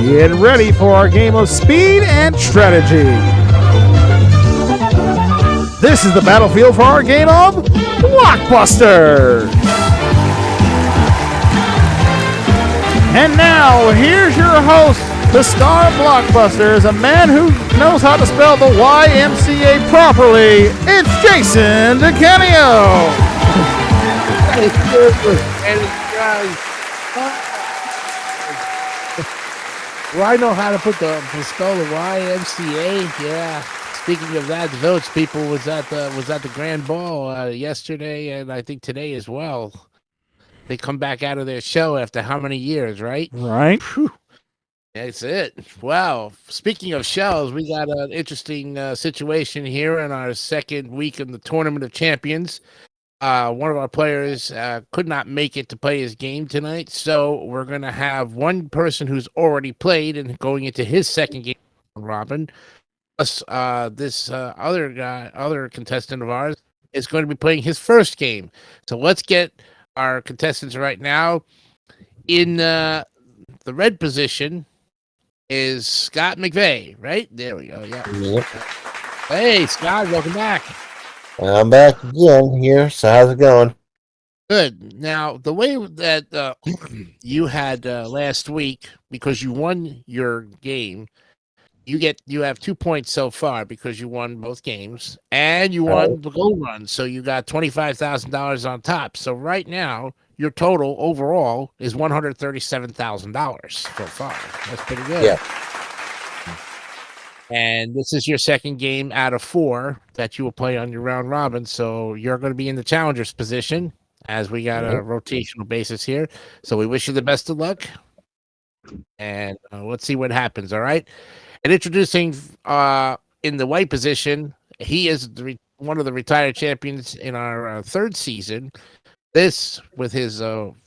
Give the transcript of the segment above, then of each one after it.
Get ready for our game of speed and strategy. This is the battlefield for our game of Blockbusters. And now, here's your host, the star of Blockbusters, a man who knows how to spell the YMCA properly. It's Jason DeCanio. Well, I know how to spell the YMCA. Yeah. Speaking of that, the Village People was at the Grand Ball yesterday, and I think today as well. They come back out of their show after how many years, right? Right. Whew. That's it. Wow. Speaking of shows, we got an interesting situation here in our second week in the Tournament of Champions. One of our players could not make it to play his game tonight, so we're going to have one person who's already played and going into his second game, Robin. Plus, this other contestant of ours is going to be playing his first game. So let's get our contestants right now. In the red position is Scott McVeigh, right? There we go. Yeah. Yep. Hey, Scott, welcome back. I'm back again here. So how's it going? Good. Now, the way that you had last week, because you won your game, you have 2 points so far because you won both games, and you won the gold run, so you got $25,000 on top. So right now, your total overall is $137,000 so far. That's pretty good. Yeah. And this is your second game out of 4 that you will play on your round robin. So you're going to be in the challenger's position as we got a rotational basis here. So we wish you the best of luck. And let's see what happens. All right. And introducing in the white position, he is one of the retired champions in our third season. This, with his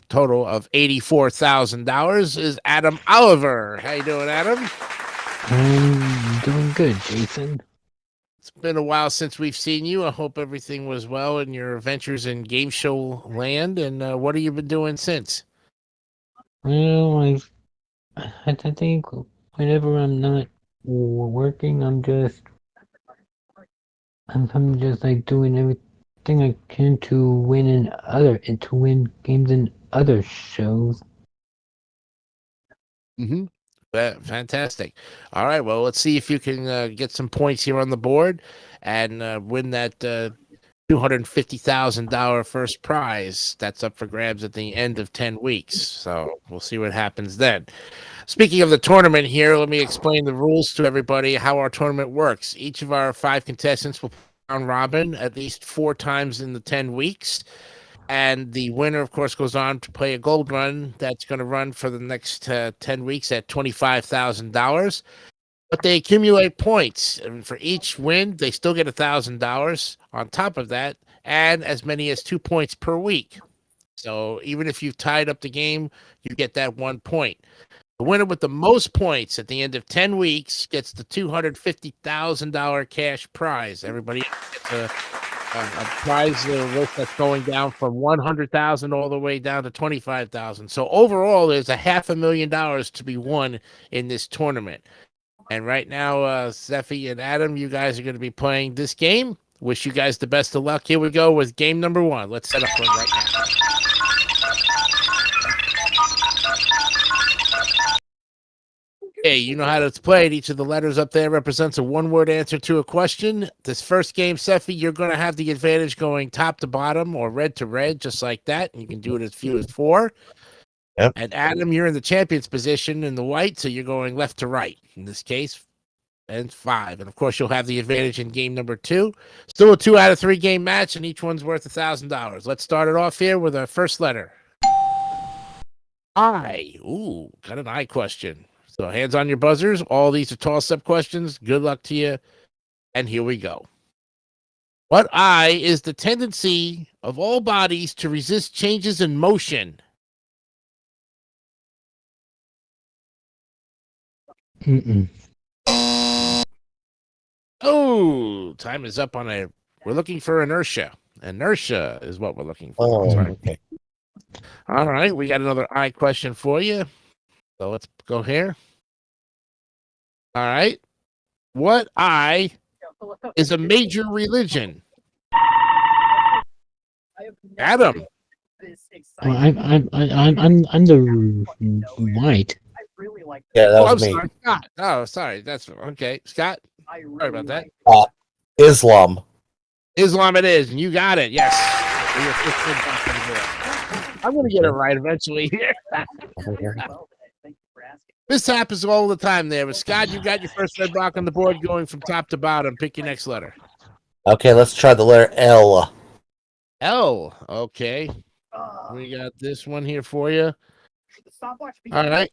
total of $84,000, is Adam Oliver. How you doing, Adam? I'm doing good, Jason. It's been a while since we've seen you. I hope everything was well in your adventures in game show land. And what have you been doing since? Well, I think whenever I'm not working, I'm just like doing everything I can to win games in other shows. Mm-hmm. Fantastic. All right. Well, let's see if you can get some points here on the board and win that $250,000 first prize. That's up for grabs at the end of 10 weeks. So we'll see what happens then. Speaking of the tournament here, let me explain the rules to everybody, how our tournament works. Each of our 5 contestants will play round robin at least 4 times in the 10 weeks. And the winner, of course, goes on to play a gold run that's going to run for the next 10 weeks at $25,000. But they accumulate points. And for each win, they still get $1,000 on top of that, and as many as 2 points per week. So even if you've tied up the game, you get that 1 point. The winner with the most points at the end of 10 weeks gets the $250,000 cash prize. Everybody gets a prize list that's going down from $100,000 all the way down to $25,000. So overall, there's $500,000 to be won in this tournament. And right now, Steffi and Adam, you guys are going to be playing this game. Wish you guys the best of luck. Here we go with game number 1. Let's set up for it right now. Okay, you know how to play it. Each of the letters up there represents a one-word answer to a question. This first game, Steffi, you're going to have the advantage going top to bottom or red to red, just like that. And you can do it as few as 4. Yep. And Adam, you're in the champion's position in the white, so you're going left to right in this case. And 5. And, of course, you'll have the advantage in game number 2. Still a 2 out of 3 game match, and each one's worth $1,000. Let's start it off here with our first letter. I. Ooh, got an I question. So hands on your buzzers. All these are toss-up questions. Good luck to you. And here we go. What I is the tendency of all bodies to resist changes in motion? Oh, time is up on a. We're looking for inertia. Inertia is what we're looking for. Oh, Right. okay. All right, we got another I question for you. So let's go here. All right. What I is a major religion? Adam. Well, I'm the white. Yeah, that Oh, was I'm me. sorry. Scott. Oh, sorry. That's okay. Scott. Sorry about that. Islam. Islam it is, and you got it. Yes. For your first win back on the board. I'm going to get it right eventually here. This happens all the time there. But Scott, you got your first red block on the board going from top to bottom. Pick your next letter. Okay, let's try the letter L. L. Okay. We got this one here for you. All right.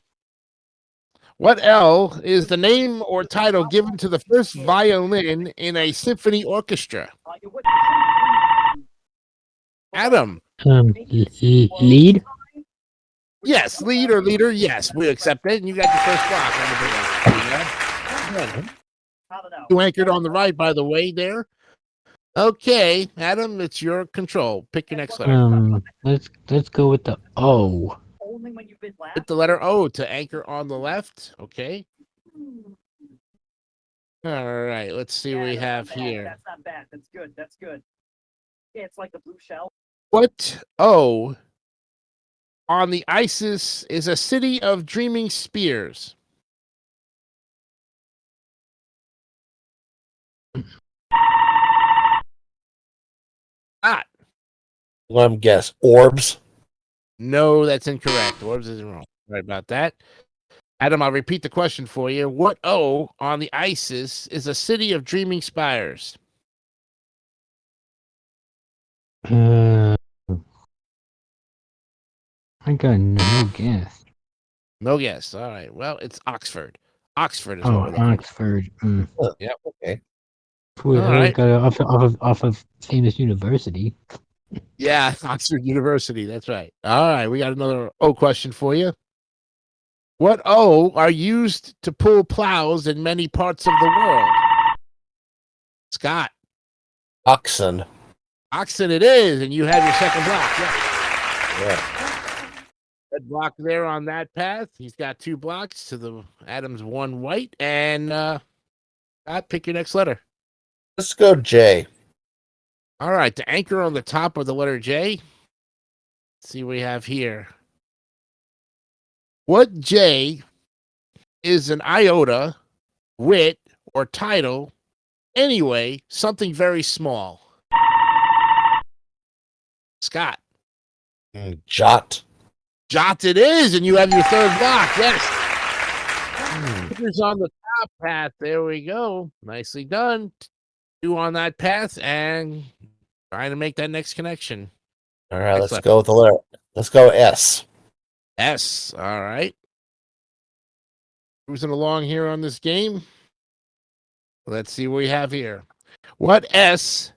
What L is the name or title given to the first violin in a symphony orchestra? Adam. Lead. Yes, lead or leader. Yes, we accept it. And you got your first block on the board. You anchored on the right, by the way, there. Okay, Adam, it's your control. Pick your next letter. Let's go with the O. Hit the letter O to anchor on the left. Okay. All right. Let's see what we have here. That's not bad. That's good. That's good. Yeah, it's like the blue shell. What O on the ISIS is a city of dreaming spears? Ah, Let me guess. Orbs. no, that's incorrect. Orbs is wrong. Right about that. Adam, I'll repeat the question for you. What O on the ISIS is a city of dreaming spires? I got no guess. No guess. All right. Well, it's Oxford. Oxford is Oh, what we're looking for. Oxford. Yep. Okay. All right. Got it off of famous university. Yeah, Oxford University. That's right. All right. We got another O question for you. What O are used to pull plows in many parts of the world? Scott. Oxen. Oxen it is, and you have your second block. Yeah. Yeah. Red block there on that path. He's got 2 blocks to the Adams 1 white. And Scott, pick your next letter. Let's go J. All right. The anchor on the top of the letter J. Let's see what we have here. What J is an iota, wit, or title? Anyway, something very small. Scott. Jot. Jot it is, and you have your third block. Yes. Fingers on the top path. There we go. Nicely done. 2 on that path, and trying to make that next connection. All right, Next let's go with the letter. Let's go S. S. All right. Cruising along here on this game. Let's see what we have here. What S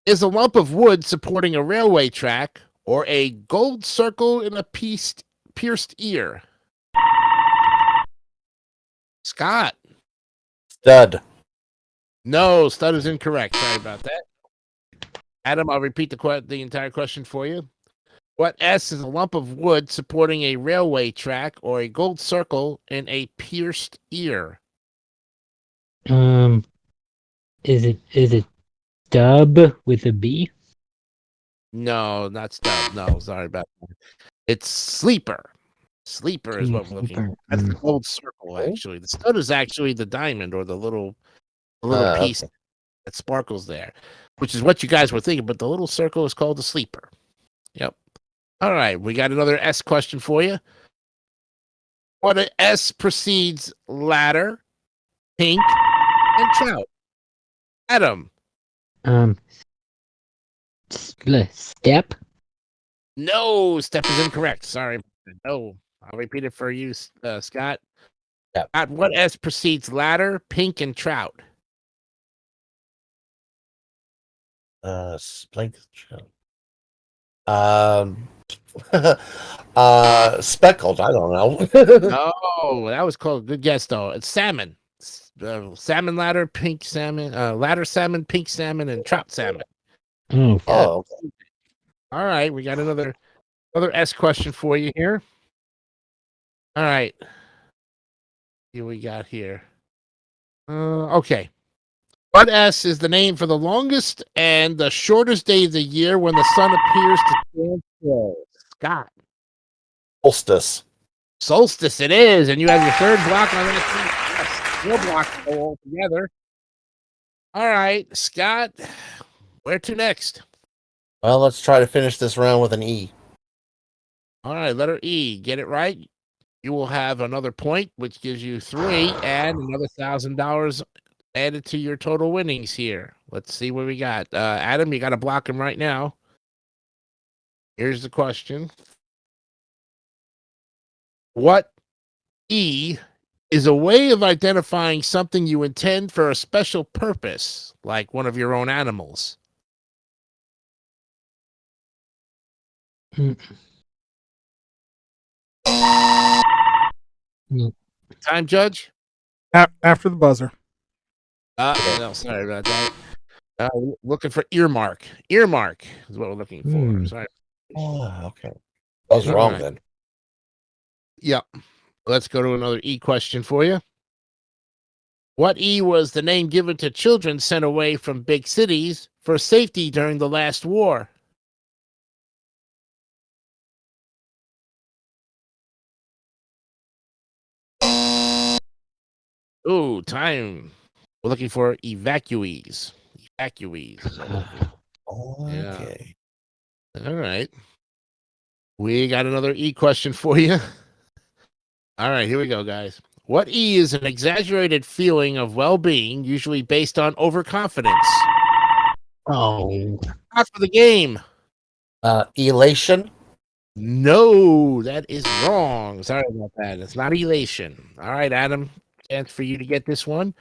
is a lump of wood supporting a railway track or a gold circle in a pierced ear? Scott. Stud. No, stud is incorrect. Sorry about that. Adam, I'll repeat the entire question for you. What S is a lump of wood supporting a railway track or a gold circle in a pierced ear? Is it dub with a B? No, not stud. No, sorry about that. It's sleeper. Sleeper is what we're looking for. That's the gold circle, actually. The stud is actually the diamond or the little piece Okay. that sparkles there, which is what you guys were thinking, but the little circle is called the sleeper. Yep. All right, we got another S question for you. What an S precedes ladder, pink, and trout? Adam. Step. No, step is incorrect. Sorry. No, I'll repeat it for you, Scott. Yep. Scott, what S precedes ladder, pink, and trout? Splink. Speckled. I don't know. No, that was called. Good guess, though. It's salmon. Salmon ladder, pink salmon, ladder salmon, pink salmon, and trout salmon. Oh, Oh, okay. All right, we got another S question for you here. All right. Here we got here. Okay. What S is the name for the longest and the shortest day of the year when the sun appears to stand still? Scott. Solstice. Solstice it is, and you have your third block on that. Yes, 4 blocks all together. All right, Scott. Where to next? Well, let's try to finish this round with an E. All right, letter E. Get it right. You will have another point, which gives you 3 and another $1,000 added to your total winnings here. Let's see what we got. Adam, you got to block him right now. Here's the question. What E is a way of identifying something you intend for a special purpose, like one of your own animals? Mm. Time, Judge? After the buzzer. No, sorry about that. Looking for earmark. Earmark is what we're looking for. Sorry. Oh, okay. I was All wrong right. then. Yep. Let's go to another E question for you. What E was the name given to children sent away from big cities for safety during the last war? Ooh, time. We're looking for evacuees. Evacuees. is what we're looking for. Yeah. Okay. All right. We got another E question for you. All right, here we go, guys. What E is an exaggerated feeling of well-being, usually based on overconfidence? Oh. Not for the game. Elation. No, that is wrong. Sorry about that. It's not elation. All right, Adam, chance for you to get this one.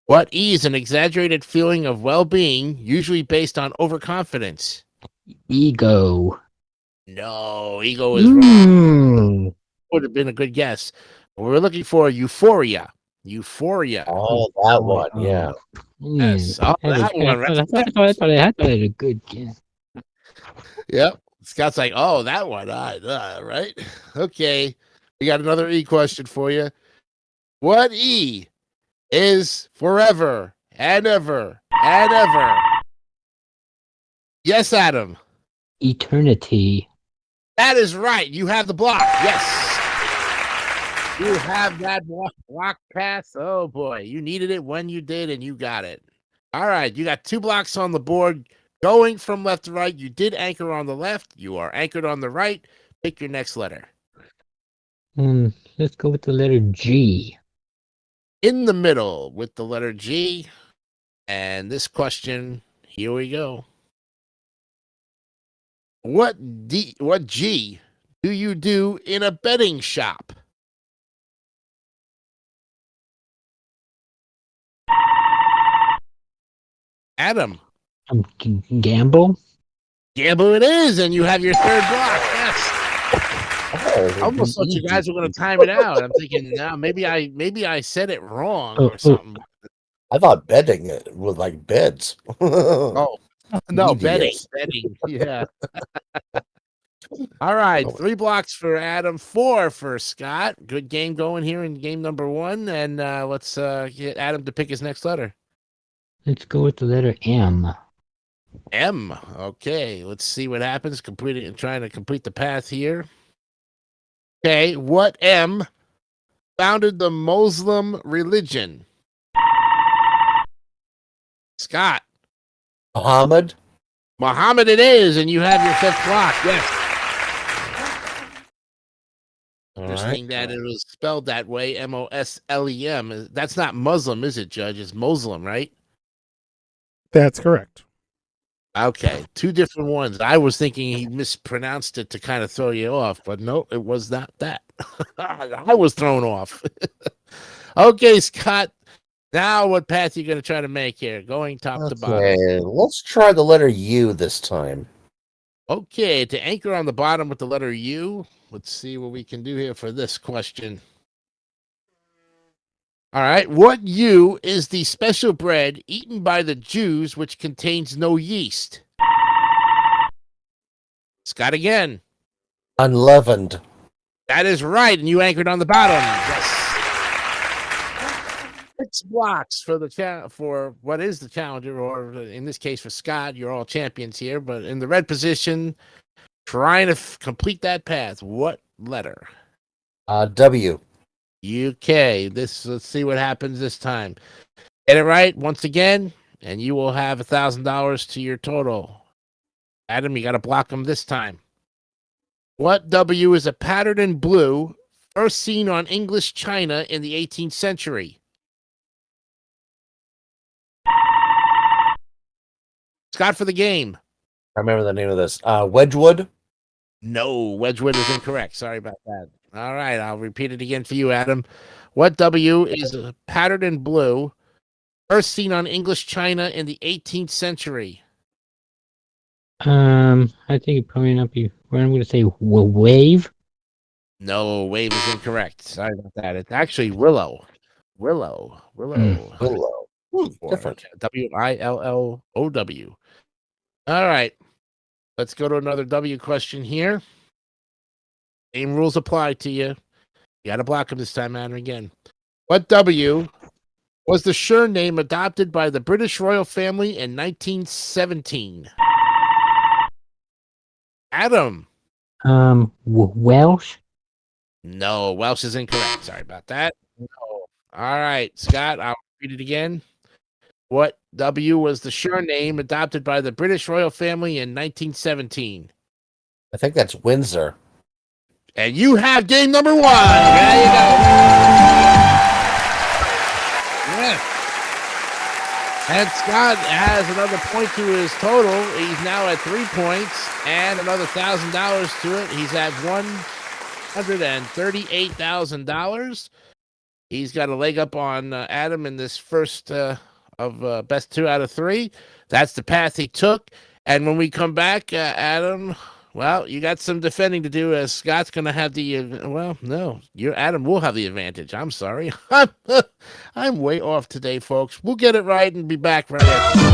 What E is an exaggerated feeling of well-being, usually based on overconfidence? Ego. No, ego is wrong. Mm. Would have been a good guess. We're looking for euphoria. Euphoria. Oh, that one. Yeah. Yes. Oh, that one. I thought I had a good guess. Yep. Scott's like, oh, that one. Right. Okay. We got another E question for you. What E is forever and ever and ever? Yes, Adam. Eternity. That is right. You have the block. Yes. You have that block pass. Oh, boy. You needed it when you did, and you got it. All right. You got 2 blocks on the board. Going from left to right, you did anchor on the left. You are anchored on the right. Pick your next letter. Let's go with the letter G. In the middle with the letter G. And this question, here we go. What G do you do in a betting shop? Adam. Gamble. Gamble it is, and you have your third block. Yes. Oh, I almost thought you guys were going to time it out. I'm thinking, now maybe I said it wrong or something. I thought bedding was like beds. Oh, no, Idiots. betting. Yeah. All right, 3 blocks for Adam, 4 for Scott. Good game going here in game number 1, and let's get Adam to pick his next letter. Let's go with the letter M. M. Okay, let's see what happens. Trying to complete the path here. Okay, what M founded the Muslim religion? Scott. Muhammad. Muhammad it is, and you have your 5th block. Yes. Interesting that it was spelled that way, Moslem. That's not Muslim, is it, Judge? It's Muslim, right? That's correct. Okay, 2 different ones. I was thinking he mispronounced it to kind of throw you off, but no, it was not that. I was thrown off. Okay, Scott. Now, what path are you going to try to make here? Going top to bottom. Let's try the letter U this time. Okay, to anchor on the bottom with the letter U. Let's see what we can do here for this question. All right. What U is the special bread eaten by the Jews which contains no yeast? Scott again. Unleavened. That is right, and you anchored on the bottom. Yes. 6 blocks for the for what is the challenger, or in this case for Scott. You're all champions here, but in the red position, trying to complete that path. What letter? W. UK. Let's see what happens this time. Get it right once again, and you will have $1,000 to your total. Adam, you got to block them this time. What W is a pattern in blue, first seen on English china in the 18th century? Scott for the game. I remember the name of this. Wedgwood. No, Wedgwood is incorrect. Sorry about that. All right, I'll repeat it again for you, Adam. What W is a pattern in blue, first seen on English china in the 18th century? I think it probably not be. What I'm going to say, wave. No, wave is incorrect. Sorry about that. It's actually willow. Willow. Willow. Different. WILLOW. All right. Let's go to another W question here. Same rules apply to you. You got to block them this time, Adam, again. What W was the surname adopted by the British royal family in 1917? Adam. Welsh. No, Welsh is incorrect. Sorry about that. No. All right, Scott, I'll read it again. What W was the surname adopted by the British royal family in 1917? I think that's Windsor. And you have game number 1. There you go. Yeah. And Scott has another point to his total. He's now at 3 points and another $1,000 to it. He's at $138,000. He's got a leg up on Adam in this first of best 2 out of 3. That's the path he took. And when we come back, Adam, well, you got some defending to do, as Scott's going to have the Adam will have the advantage. I'm sorry. I'm way off today, folks. We'll get it right and be back right after.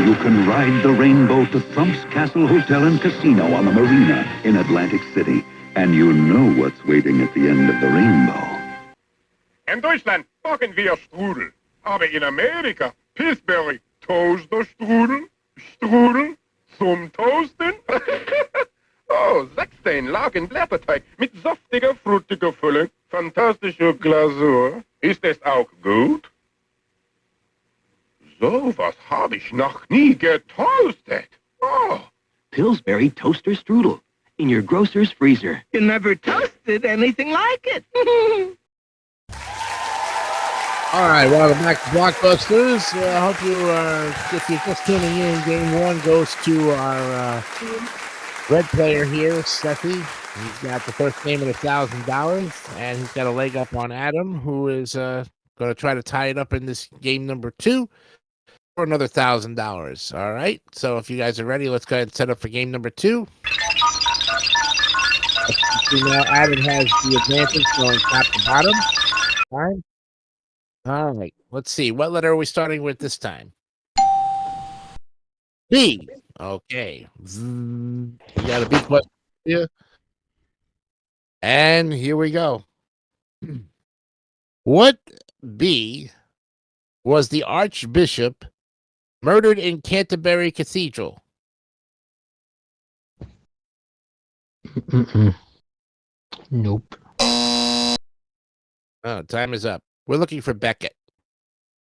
You can ride the rainbow to Trump's Castle Hotel and Casino on the marina in Atlantic City. And you know what's waiting at the end of the rainbow. In Deutschland backen wir Strudel. Aber in Amerika, Pillsbury, Toasterstrudel, Strudel zum Toasten. Oh, 16 Lagen Blätterteig mit saftiger, fruchtiger Füllung, fantastischer Glasur. Ist es auch gut? So was habe ich noch nie getoastet. Oh. Pillsbury Toaster Strudel in your grocer's freezer. You never toasted anything like it. All right, welcome back to Blockbusters. I hope you if you're just tuning in, game 1 goes to our red player here, Steffi. He's got the first game at $1,000, and he's got a leg up on Adam, who is going to try to tie it up in this game number 2 for another $1,000. All right, so if you guys are ready, let's go ahead and set up for game number 2. Now Adam has the advantage going top to bottom. All right, let's see. What letter are we starting with this time? B. Okay. You got a B question here. And here we go. What B was the Archbishop murdered in Canterbury Cathedral? Nope. Oh, time is up. We're looking for Beckett.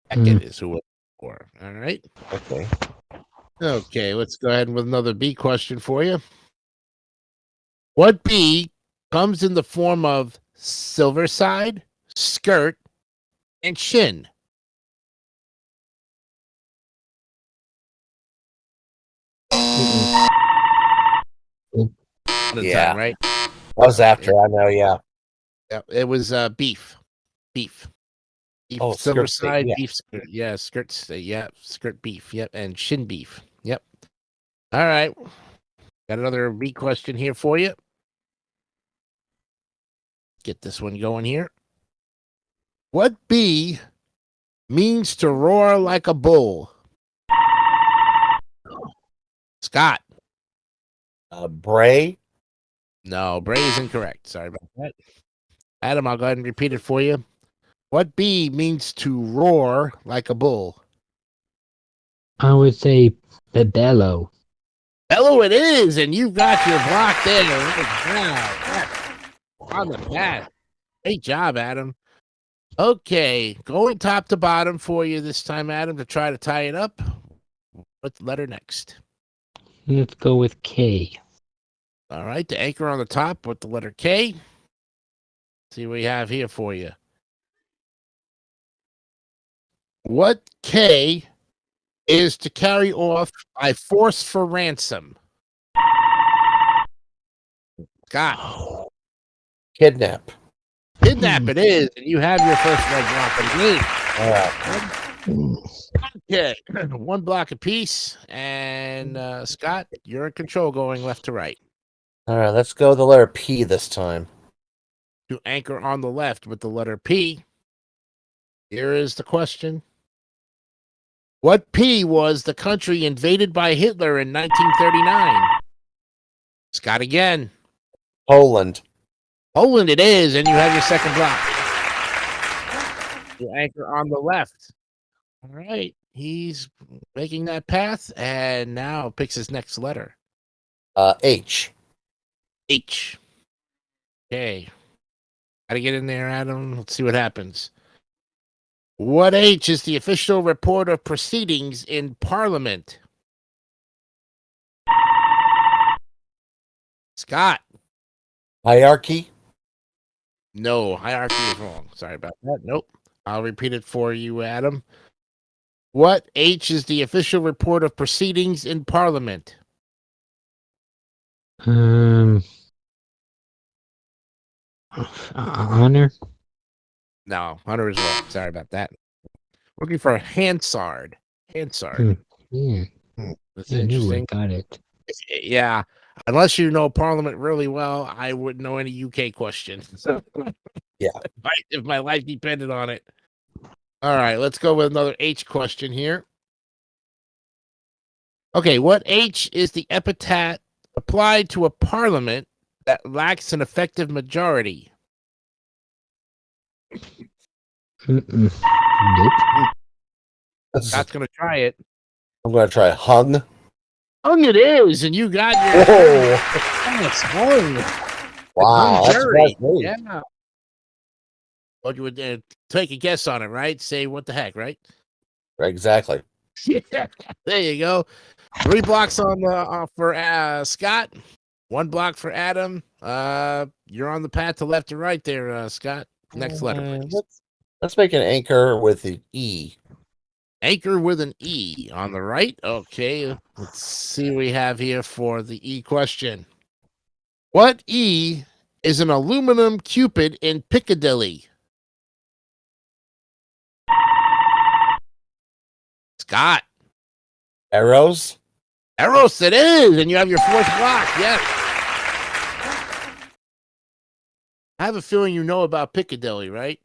Beckett is who we're looking for. All right. Okay. Okay, let's go ahead with another B question for you. What B comes in the form of silver side, skirt, and shin? Yeah. Time, right? I was after. I know. Yeah. Yeah, it was beef. Beef. Oh, silver skirt steak, side yeah. beef skirt. Yeah, skirts. Yeah, skirt beef. Yep, and shin beef. Yep. All right. Got another B question here for you. Get this one going here. What B means to roar like a bull? Scott. Bray. No, Bray is incorrect. Sorry about that. Adam, I'll go ahead and repeat it for you. What B means to roar like a bull? I would say the bellow. Hello, it is, and you've got your block there. Wow, on the bat. Great job, Adam. Okay, going top to bottom for you this time, Adam, to try to tie it up. What letter next? Let's go with K. All right, the anchor on the top with the letter K. See what we have here for you. What K is to carry off by force for ransom? Scott. Kidnap. Kidnap it is, and you have your first red block of the game. All right. Okay, one block apiece, and Scott, you're in control going left to right. All right, let's go with the letter P this time. To anchor on the left with the letter P. Here is the question. What P was the country invaded by Hitler in 1939? Scott again. Poland. Poland it is, and you have your second block. You anchor on the left. All right. He's making that path, and now picks his next letter. H. H. Okay. Gotta get in there, Adam. Let's see what happens. What H is the official report of proceedings in Parliament? Scott. Hierarchy. No, hierarchy is wrong. Sorry about that. Nope. I'll repeat it for you, Adam. What H is the official report of proceedings in Parliament? Honor. No, Hunter is wrong. Sorry about that. Looking for Hansard. Hansard. Yeah, That's I knew I interesting. got it. Yeah. Unless you know Parliament really well, I wouldn't know any UK questions. So, Yeah. if my life depended on it. All right, let's go with another H question here. Okay, what H is the epithet applied to a parliament that lacks an effective majority? Nope. Scott's going to try it. I'm going to try hung. Hung it is, and you got your Whoa. Yes, hung. Wow. That's Jury. right. Yeah. Well, you would take a guess on it, right? Say what the heck, right? Exactly. Yeah, there you go. 3 blocks on the for Scott. 1 block for Adam. You're on the path to left to right there, Scott. Next letter, please. Let's make an anchor with an E. Anchor with an E on the right. Okay, let's see what we have here for the E question. What E is an aluminum cupid in Piccadilly? Scott. Arrows. Eros it is, and you have your 4th block. Yes. I have a feeling you know about Piccadilly, right?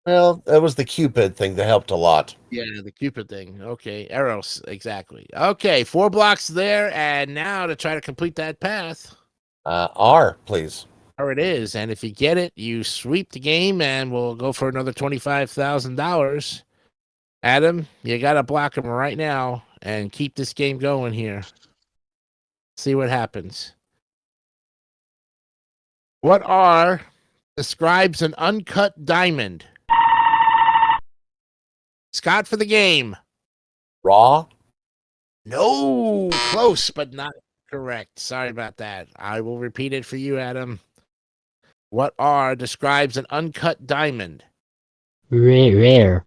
Well, that was the Cupid thing that helped a lot. Yeah, the Cupid thing. Okay, Eros, exactly. Okay, 4 blocks there, and now to try to complete that path. R, please. There it is, and if you get it, you sweep the game, and we'll go for another $25,000. Adam, you got to block him right now and keep this game going here. See what happens. What R describes an uncut diamond? Scott for the game. Raw. No, close, but not correct. Sorry about that. I will repeat it for you, Adam. What R describes an uncut diamond? Rare.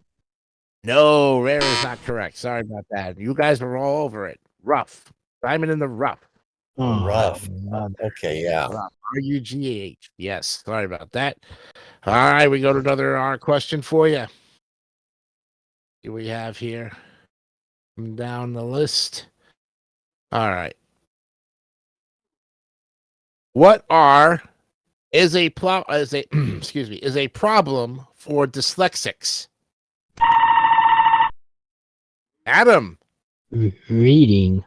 No, rare is not correct. Sorry about that. You guys were all over it. Rough. Diamond in the rough. Oh, Rough. Okay, yeah. RUGH. Yes. Sorry about that. All right, we go to another R question for you. Here we have here. Down the list. All right. What is a excuse me, is a problem for dyslexics? Adam. Reading.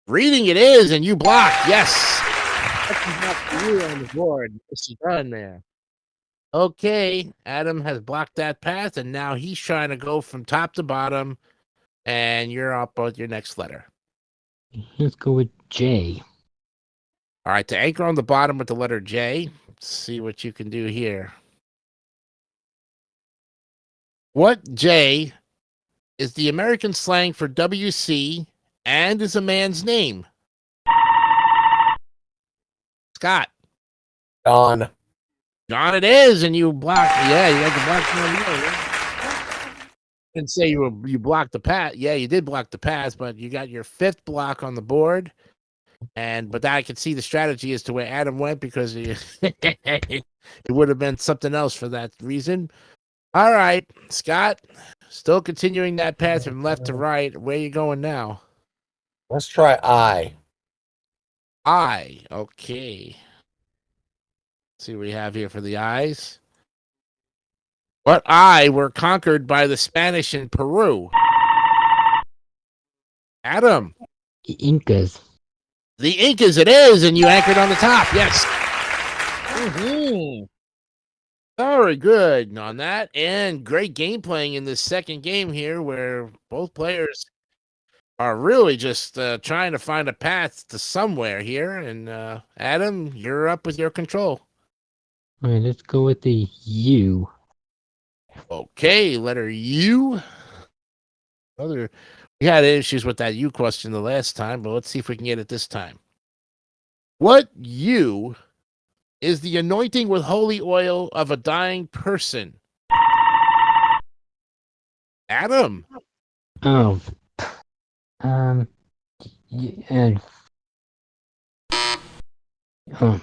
Reading it is, and you blocked. Yes. That's not for you on the board. Nicely done there. Okay. Adam has blocked that path, and now he's trying to go from top to bottom, and you're up with your next letter. Let's go with J. All right. To anchor on the bottom with the letter J, let's see what you can do here. What J is the American slang for WC and is a man's name? Scott. John. John it is, and you blocked. Yeah, you had to block one. Didn't say you blocked the pass. Yeah, you did block the pass, but you got your fifth block on the board. But I could see the strategy as to where Adam went because it would have been something else for that reason. All right, Scott, still continuing that path from left to right. Where you going now? Let's try I. Okay. Let's see what we have here for the eyes. What were conquered by the Spanish in Peru? Adam. Incas. The Incas it is, and you anchored on the top. Yes. Very good on that. And great game playing in this second game here where both players are really just trying to find a path to somewhere here. And Adam, you're up with your control. All right, let's go with the U. Okay, letter U. We had issues with that U question the last time, but let's see if we can get it this time. What U is the anointing with holy oil of a dying person? Adam. Oh.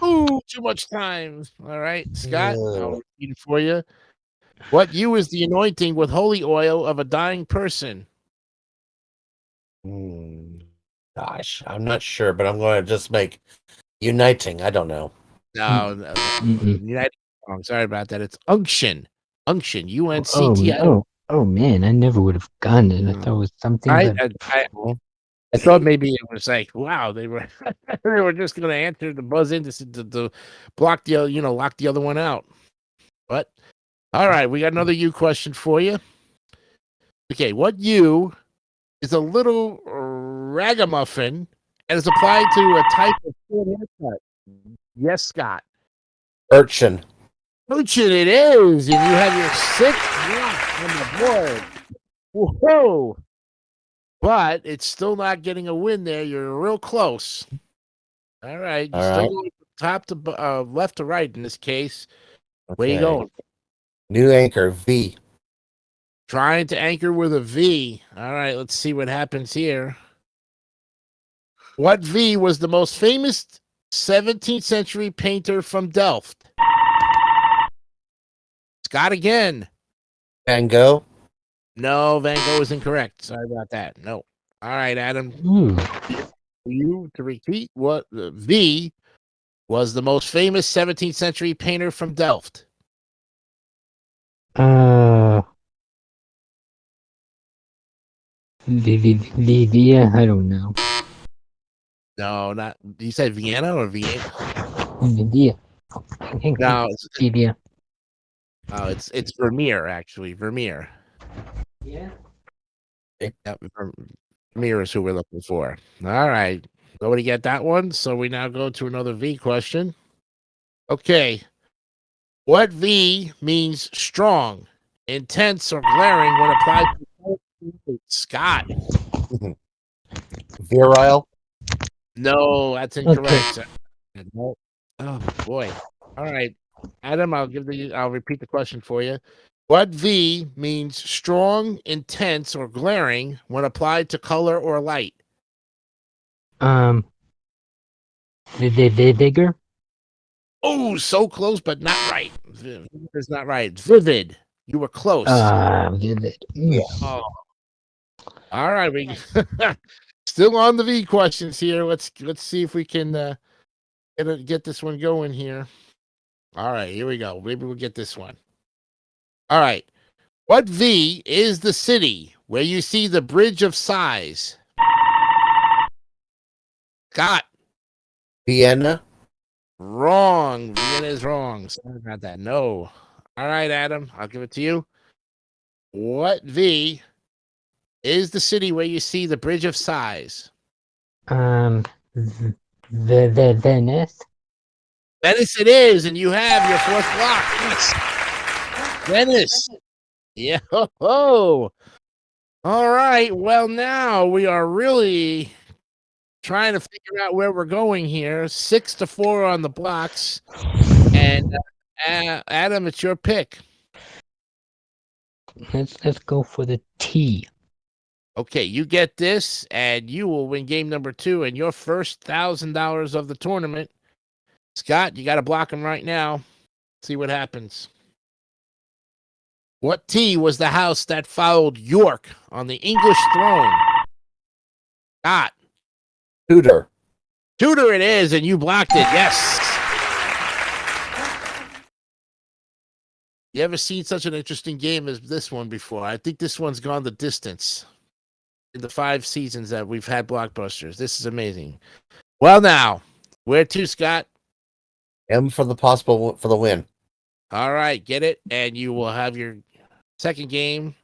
Ooh, too much time. All right, Scott, I'll repeat it for you. What U is the anointing with holy oil of a dying person? Gosh, I'm not sure, but I'm going to just make uniting. I don't know. No, United. I'm sorry about that. It's unction. Unction. UNCTION. Oh man, I never would have gotten it. I thought it was something. I thought maybe it was like, wow, they were they were just going to answer the buzz in to block the lock the other one out. But all right, we got another U question for you. Okay, what U is a little ragamuffin and is applied to a type of short haircut? Yes, Scott. Urchin. Urchin it is, and you have your sixth block on the board. Whoa! But it's still not getting a win there. You're real close. All right. You're still going top to left to right in this case. Okay. Where you going? New anchor, V. Trying to anchor with a V. All right. Let's see what happens here. What V was the most famous 17th century painter from Delft? Scott again. Van Gogh. No, Van Gogh is incorrect. Sorry about that. No. All right, Adam. For you to repeat what V was the most famous 17th century painter from Delft. Vivia, I don't know. No, not. You said Vienna or Vienna? Vivia. No, Vivia. Oh, it's Vermeer actually. Vermeer. Yeah. Yep, Vermeer is who we're looking for. All right, nobody get that one. So we now go to another V question. Okay, what V means strong, intense, or glaring when applied to Scott? Virile. No, that's incorrect. Okay. Oh boy. All right, Adam, I'll repeat the question for you. What V means strong, intense, or glaring when applied to color or light? Vigor. Oh, so close, but not right. It's not right. It's vivid. You were close. Did it? Oh. All right, we still on the V questions here. Let's see if we can get this one going here. All right, here we go. Maybe we'll get this one. All right. What V is the city where you see the Bridge of Sighs? Scott. Vienna. Wrong. Vienna is wrong. Sorry about that. No. All right, Adam. I'll give it to you. What V is the city where you see the Bridge of Sighs? The Venice. Venice it is, and you have your fourth block. Yes. Venice. Yeah. Oh. All right. Well, now we are really trying to figure out where we're going here. 6-4 on the blocks. And Adam, it's your pick. Let's go for the T. Okay, you get this, and you will win game number 2 and your first $1,000 of the tournament. Scott, you got to block him right now. See what happens. What T was the house that followed York on the English throne? Scott. Tudor. Tudor it is, and you blocked it. Yes. You ever seen such an interesting game as this one before? I think this one's gone the distance in the 5 seasons that we've had Blockbusters. This is amazing. Well, now, where to, Scott? M for the win. All right, get it, and you will have your second game,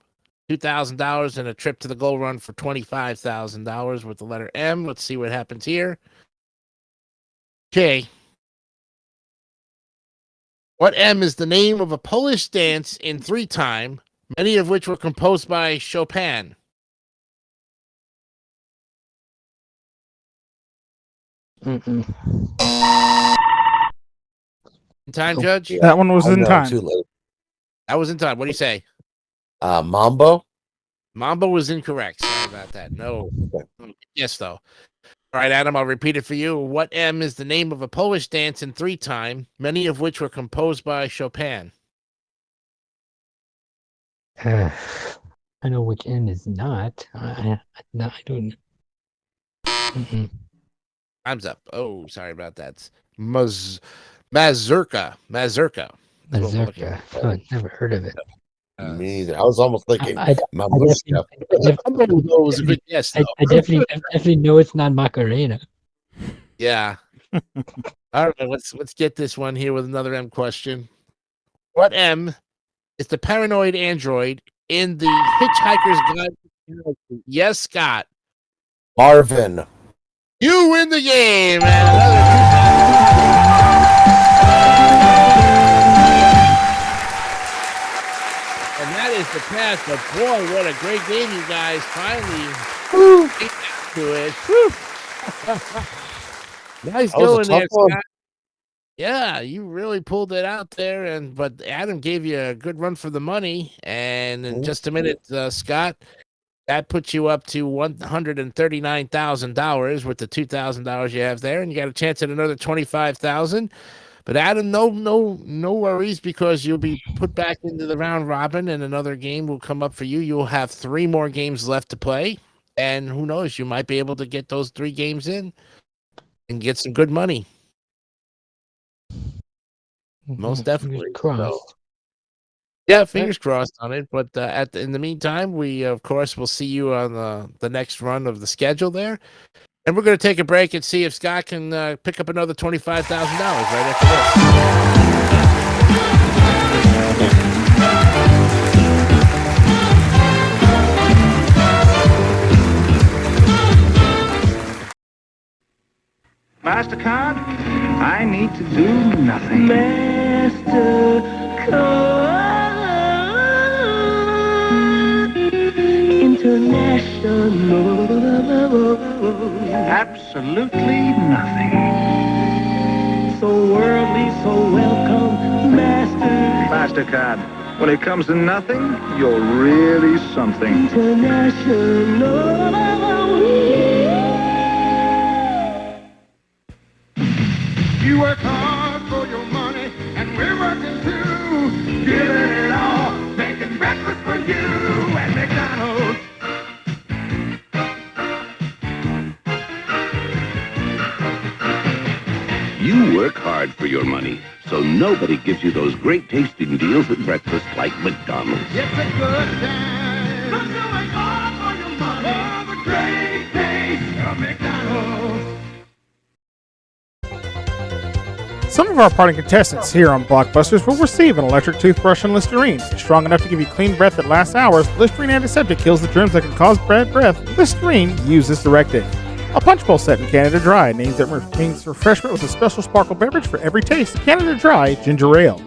$2,000 and a trip to the goal run for $25,000 with the letter M. Let's see what happens here. Okay. What M is the name of a Polish dance in 3-time, many of which were composed by Chopin? Mm-mm. In time, Judge? That one was in time. Too late. That was in time. What do you say? Mambo. Mambo was incorrect. Sorry about that. No. Yes, though. All right, Adam, I'll repeat it for you. What M is the name of a Polish dance in 3-time, many of which were composed by Chopin? I know which M is not. I don't. Mm-mm. Time's up. Oh, sorry about that. Mazurka. Mazurka. Oh, I've never heard of it. Me neither. I was almost thinking I Mamushka. Mambo was a good guess, though. I definitely know it's not Macarena. Yeah. All right, let's get this one here with another M question. What M is the paranoid android in the Hitchhiker's Guide to the Galaxy? Yes, Scott. Marvin. You win the game, and another and that is the path. But boy, what a great game, you guys! Finally, get down to it. Nice going there, Scott. Yeah, you really pulled it out there, but Adam gave you a good run for the money. And in just a minute, Scott, that puts you up to $139,000 with the $2,000 you have there, and you got a chance at another $25,000. But Adam, no worries, because you'll be put back into the round robin, and another game will come up for you. You'll have 3 more games left to play, and who knows, you might be able to get those 3 games in and get some good money. Most definitely. So, yeah, fingers crossed on it. But in the meantime, we of course will see you on the next run of the schedule there, and we're going to take a break and see if Scott can pick up another $25,000 right after this. MasterCard, I need to do nothing. MasterCard International. Absolutely nothing. So worldly, so welcome, MasterCard. When it comes to nothing, you're really something. International. You work hard for your money, and we're working too. Giving it all, making nobody gives you those great tasting deals at breakfast like McDonald's. It's a good time. Not doing all for your money. For the great taste of McDonald's. Some of our parting contestants here on Blockbusters will receive an electric toothbrush and Listerine. Strong enough to give you clean breath that lasts hours, Listerine Antiseptic kills the germs that can cause bad breath. Listerine uses directed. A punch bowl set in Canada Dry means refreshment with a special sparkle beverage for every taste. Canada Dry Ginger Ale.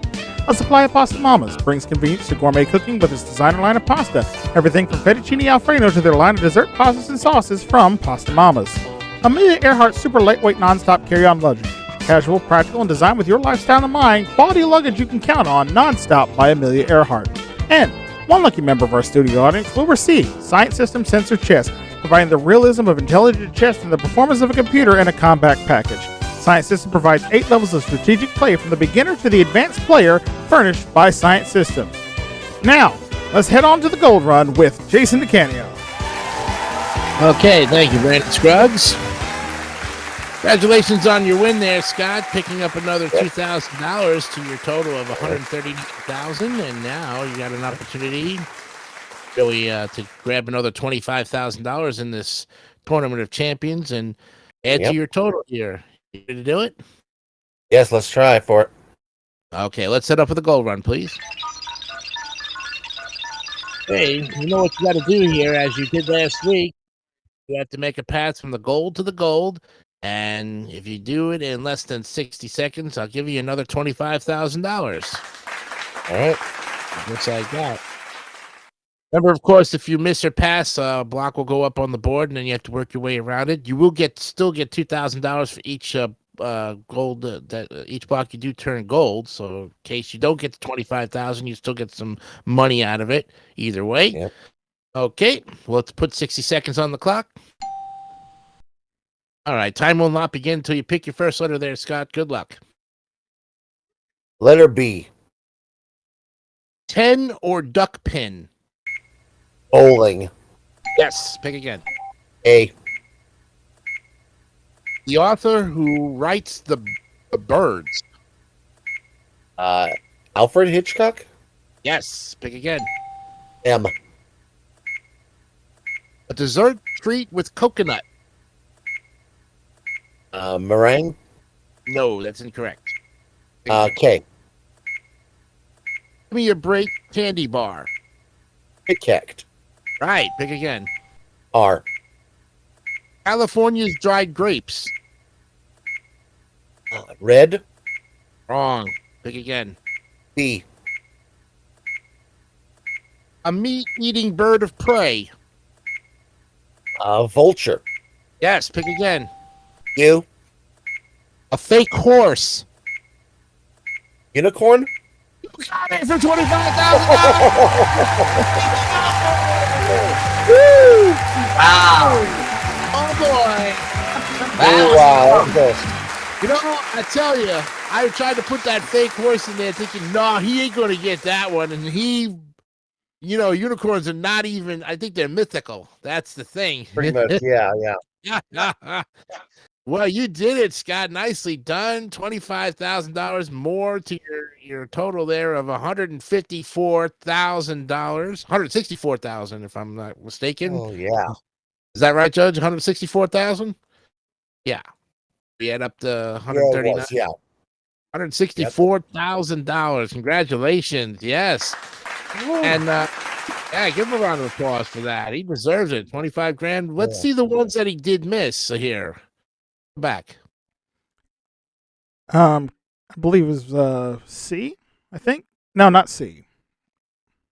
A supply of Pasta Mamas brings convenience to gourmet cooking with its designer line of pasta. Everything from fettuccine alfredo to their line of dessert pastas and sauces from Pasta Mamas. Amelia Earhart Super Lightweight Non-Stop Carry-On Luggage. Casual, practical, and designed with your lifestyle in mind. Quality luggage you can count on. Non-Stop by Amelia Earhart. And one lucky member of our studio audience will receive Science System Sensor Chess, providing the realism of intelligent chess and the performance of a computer in a compact package. Science System provides 8 levels of strategic play from the beginner to the advanced player, furnished by Science System. Now, let's head on to the Gold Run with Jason DeCanio. Okay, thank you, Brandon Scruggs. Congratulations on your win there, Scott, picking up another $2,000 to your total of $139,000, and now you got an opportunity really to grab another $25,000 in this Tournament of Champions and add to your total here. You ready to do it? Yes, let's try for it. Okay, let's set up with a gold run, please. Hey, you know what you got to do here, as you did last week. You have to make a pass from the gold to the gold. And if you do it in less than 60 seconds, I'll give you another $25,000. All right. Just like that. Remember, of course, if you miss or pass, a block will go up on the board, and then you have to work your way around it. You will still get $2,000 for each gold. Each block you do turn gold. So in case you don't get the $25,000, you still get some money out of it. Either way. Yep. Okay. Well, let's put 60 seconds on the clock. All right, time will not begin until you pick your first letter there, Scott. Good luck. Letter B. 10 or duck pin? Bowling. Yes, pick again. A. The author who writes the birds? Alfred Hitchcock? Yes, pick again. M. A dessert treat with coconut? Meringue? No, that's incorrect. K. Give me a break candy bar. Kit Kat. Right, pick again. R. California's dried grapes? Red? Wrong, pick again. B. A meat-eating bird of prey? Vulture. Yes, pick again. U. A fake horse? Unicorn? You got it for $25,000! Woo! Wow! Oh boy! Wow! You know, I tell you, I tried to put that fake horse in there, thinking, no, he ain't going to get that one, and unicorns are not even. I think they're mythical. That's the thing. Pretty much, yeah. Well, you did it, Scott. Nicely done. $25,000 more to your total there of $154,000. $164,000, if I'm not mistaken. Oh yeah. Is that right, Judge? $164,000? Yeah. We add up to $139,000. Yeah. $164,000. Congratulations. Yes. And give him a round of applause for that. He deserves it. 25 grand. Let's see the ones that he did miss here. Back. I believe it was C, I think. No, not C.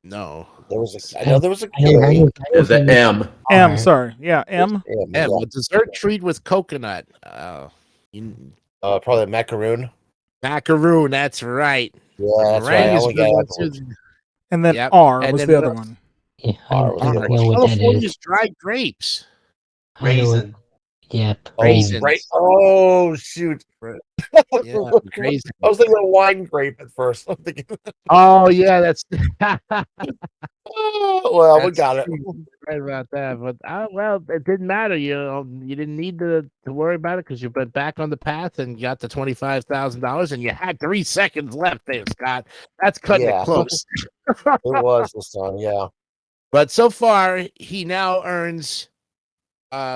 No. I know there was a K. Is it M? M, sorry. Yeah, M. M. A dessert treat with coconut. Probably macaroon. Macaroon, that's right. Yeah, that's right. And then R and was then the other one. Yeah, R was the other one. California's dried grapes. Raisin. Yep. Raisins. Oh, shoot. Yeah, crazy. I was thinking of wine grape at first. I'm thinking, Oh yeah, that's well, we that's got it. true. Right about that. But well, it didn't matter. You didn't need to worry about it because you went back on the path and got the $25,000, and you had 3 seconds left there, Scott. That's cutting it Yeah. close. It was this time, yeah. But so far, he now earns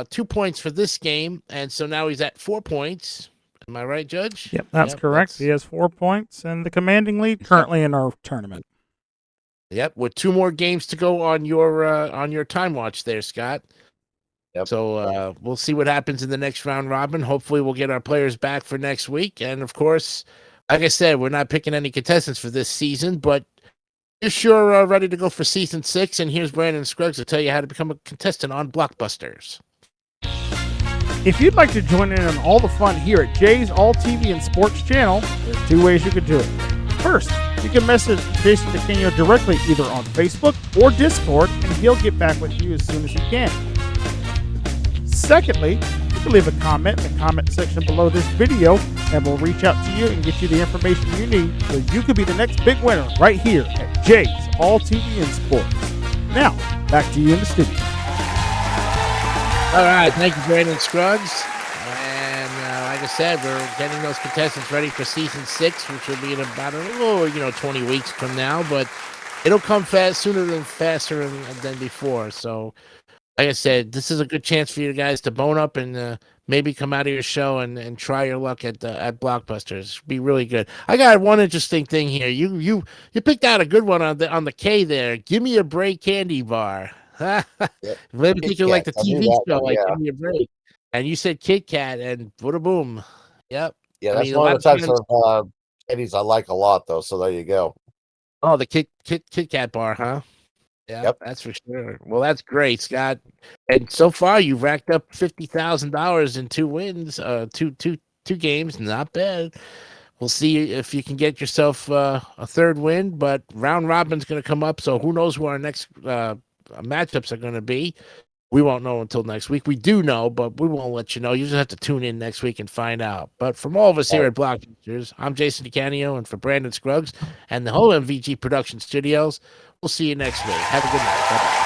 2 points for this game, and so now he's at 4 points. Am I right, Judge? Yep, that's correct. He has 4 points and the commanding lead currently in our tournament. Yep, with 2 more games to go on your time watch there, Scott. Yep. So we'll see what happens in the next round robin. Hopefully we'll get our players back for next week. And of course, like I said, we're not picking any contestants for this season, but you're sure ready to go for season 6. And here's Brandon Scruggs to tell you how to become a contestant on Blockbusters. If you'd like to join in on all the fun here at Jay's All TV and Sports channel, there's 2 ways you could do it. First, you can message Jason DeCanio directly either on Facebook or Discord, and he'll get back with you as soon as he can. Secondly, you can leave a comment in the comment section below this video, and we'll reach out to you and get you the information you need so you could be the next big winner right here at Jay's All TV and Sports. Now, back to you in the studio. All right, thank you, Brandon Scruggs. And like I said, we're getting those contestants ready for season 6, which will be in about 20 weeks from now. But it'll come faster than before. So, like I said, this is a good chance for you guys to bone up and maybe come out of your show and try your luck at Blockbusters. It'd be really good. I got one interesting thing here. You picked out a good one on the K there. Give me a break candy bar. Maybe think of like the TV show, like Give Me a Break. And you said Kit Kat, and bada boom. Yep. Yeah, that's one of the types of candies I like a lot, though. So there you go. Oh, the Kit Kat bar, huh? Yeah, yep, that's for sure. Well, that's great, Scott. And so far, you've racked up $50,000 in 2 wins, two games. Not bad. We'll see if you can get yourself a 3rd win. But round robin's going to come up, so who knows who our next matchups are going to be. We won't know until next week. We do know, but we won't let you know. You just have to tune in next week and find out. But from all of us here at Blockbusters, I'm Jason DeCanio, and for Brandon Scruggs and the whole MVG Production Studios, we'll see you next week. Have a good night. Bye-bye.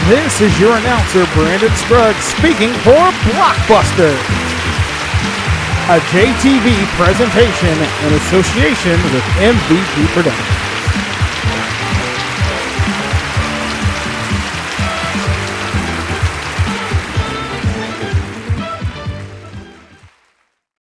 This is your announcer, Brandon Scruggs, speaking for Blockbusters, a JTV presentation in association with MVG Productions.